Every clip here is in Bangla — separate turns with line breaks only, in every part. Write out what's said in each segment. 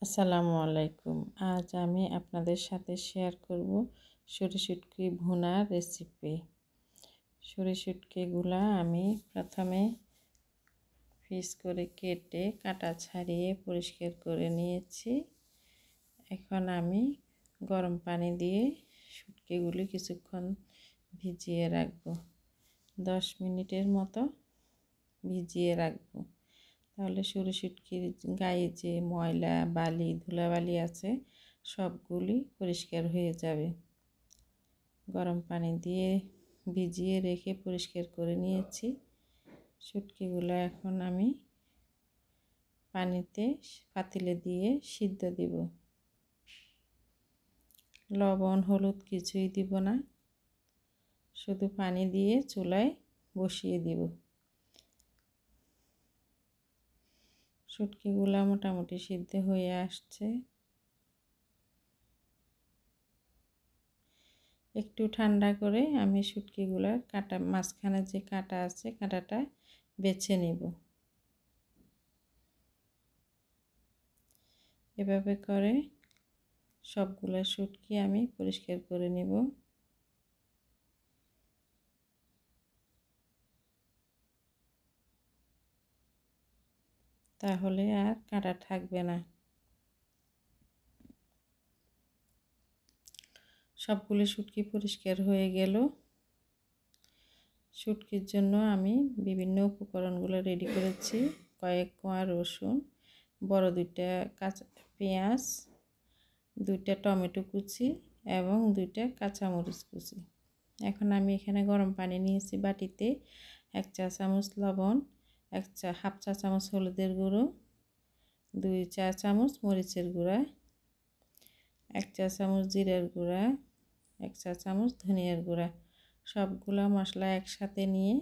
আসসালামু আলাইকুম। আজ আমি আপনাদের সাথে শেয়ার করব শুটকি ভুনার রেসিপি। শুটকিগুলা আমি প্রথমে পিস করে কেটে কাটা ছাড়িয়ে পরিষ্কার করে নিয়েছি। এখন আমি গরম পানি দিয়ে শুটকিগুলি কিছুক্ষণ ভিজিয়ে রাখব। 10 মিনিটের মতো ভিজিয়ে রাখব। তাহলে শুটকির গায়ে যে ময়লা বালি ধুলাবালি আছে সবগুলি পরিষ্কার হয়ে যাবে। গরম পানি দিয়ে ভিজিয়ে রেখে পরিষ্কার করে নিয়েছি। শুটকিগুলো এখন আমি পাতিলে দিয়ে সিদ্ধ দিব। লবণ হলুদ কিছুই দিব না, শুধু পানি দিয়ে চুলায় বসিয়ে দিব। শুটকিগুলো মোটামুটি সিদ্ধ হয়ে আসছে। একটু ঠান্ডা করে আমি শুটকিগুলোর কাটা মাঝখানে যে কাটা আছে কাটাটা বেছে নেব। এভাবে করে সবগুলো শুটকি আমি পরিষ্কার করে নেব। তাহলে আর কাটা থাকবে না। সবগুলো শুটকি পরিষ্কার হয়ে গেল। শুটকির জন্য আমি বিভিন্ন উপকরণগুলো রেডি করেছি। কয়েক কোয়া রসুন, বড় 2টা কাঁচা পেঁয়াজ, 2টা টমেটো কুচি এবং 2টা কাঁচামরিচ কুচি। এখন আমি এখানে গরম পানি নিয়েছি বাটিতে। 1 চা চামচ লবণ, হাফ চা চামচ হলুদের গুঁড়ো, 2 চা চামচ মরিচের গুঁড়া, 1 চা চামচ জিরার গুঁড়া, 1 চা চামচ ধনিয়ার গুঁড়া। সবগুলা মশলা একসাথে নিয়ে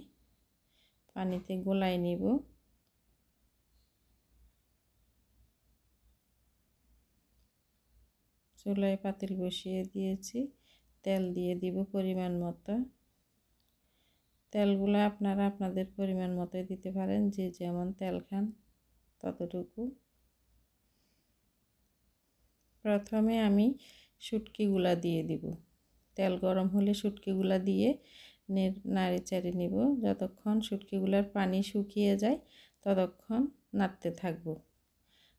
পানিতে গোলায় নিব। চুলায় পাতিল বসিয়ে দিয়েছি। তেল দিয়ে দিব পরিমাণ মতো। তেলগুলো আপনারা আপনাদের পরিমাণ মতো দিতে পারেন, যে যেমন তেল খান ততটুকু। প্রথমে আমি শুটকিগুলা দিয়ে দিব। তেল গরম হলে শুটকিগুলা দিয়ে নাড়ে চাড়ে নিব। যতক্ষণ শুটকিগুলার পানি শুকিয়ে যায় ততক্ষণ নাড়তে থাকব।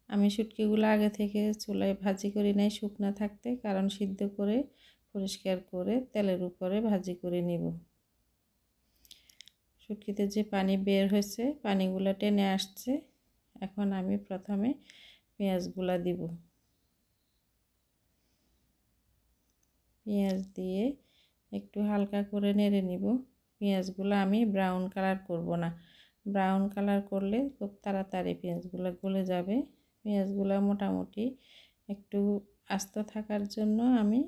আমি শুটকিগুলো আগে থেকে চুলায় ভাজি করি নাই শুকনো থাকতে, কারণ সিদ্ধ করে পরিষ্কার করে তেলের উপরে ভাজি করে নিব। শুটকিতে যে পানি বের হয়েছে পানিগুলো টেনে আসছে। এখন আমি প্রথমে পেঁয়াজগুলা দিব। পেঁয়াজ দিয়ে একটু হালকা করে নেড়ে নিব। পেঁয়াজগুলো আমি ব্রাউন কালার করব না, ব্রাউন কালার করলে খুব তাড়াতাড়ি পেঁয়াজগুলো গলে যাবে। পেঁয়াজগুলো মোটামুটি একটু আস্ত থাকার জন্য আমি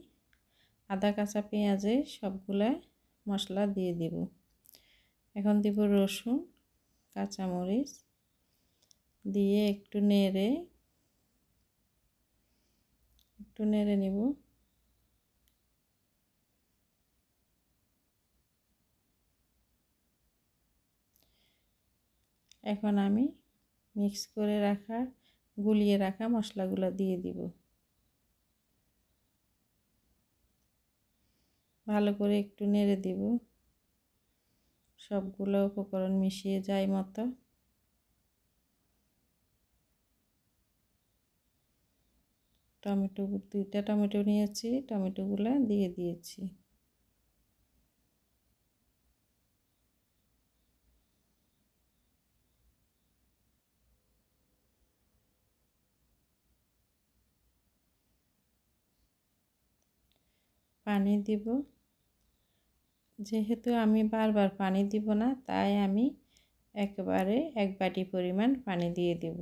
আদা কাঁচা পেঁয়াজে সবগুলা মশলা দিয়ে দিব। এখন দিব রসুন, কাঁচামরিচ দিয়ে একটু নেড়ে নিব। এখন আমি মিক্স করে গুলিয়ে রাখা মশলাগুলো দিয়ে দিব। ভালো করে একটু নেড়ে দিব, সবগুলো উপকরণ মিশিয়ে যায় মতো। টমেটো 2টা টমেটো নিয়েছি, টমেটোগুলো দিয়ে দিয়েছি। পানি দিব। যেহেতু আমি বারবার পানি দিব না, তাই আমি একবারে 1 বাটি পরিমাণ পানি দিয়ে দেব।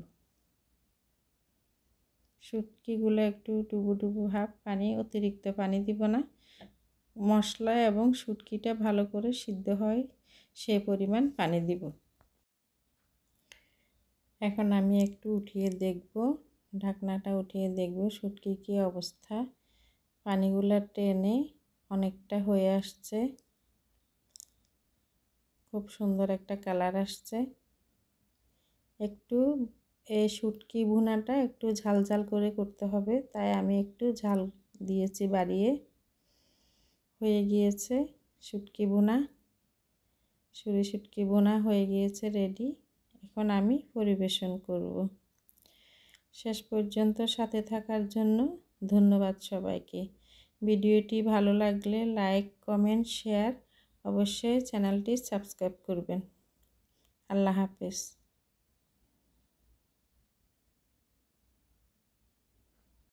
শুটকিগুলো একটু ডুবো ডুবো ভাব পানি, অতিরিক্ত পানি দিব না। মশলা এবং শুটকিটা ভালো করে সিদ্ধ হয় সে পরিমাণ পানি দিব। এখন আমি একটু উঠিয়ে দেখব, ঢাকনাটা উঠিয়ে দেখব শুটকির কী অবস্থা। পানিগুলো টেনে অনেকটা হয়ে আসছে, খুব সুন্দর একটা কালার আসছে। একটু এই শুটকি ভুনাটা একটু ঝাল ঝাল করে করতে হবে, তাই আমি একটু ঝাল দিয়েছি বাড়িয়ে। হয়ে গিয়েছে শুটকি ভুনা, শুটকি ভুনা হয়ে গিয়েছে রেডি। এখন আমি পরিবেশন করব। শেষ পর্যন্ত সাথে থাকার জন্য ধন্যবাদ সবাইকে। ভিডিওটি ভালো লাগলে লাইক, কমেন্ট, শেয়ার, অবশ্যই চ্যানেলটি সাবস্ক্রাইব করবেন। আল্লাহ হাফেজ।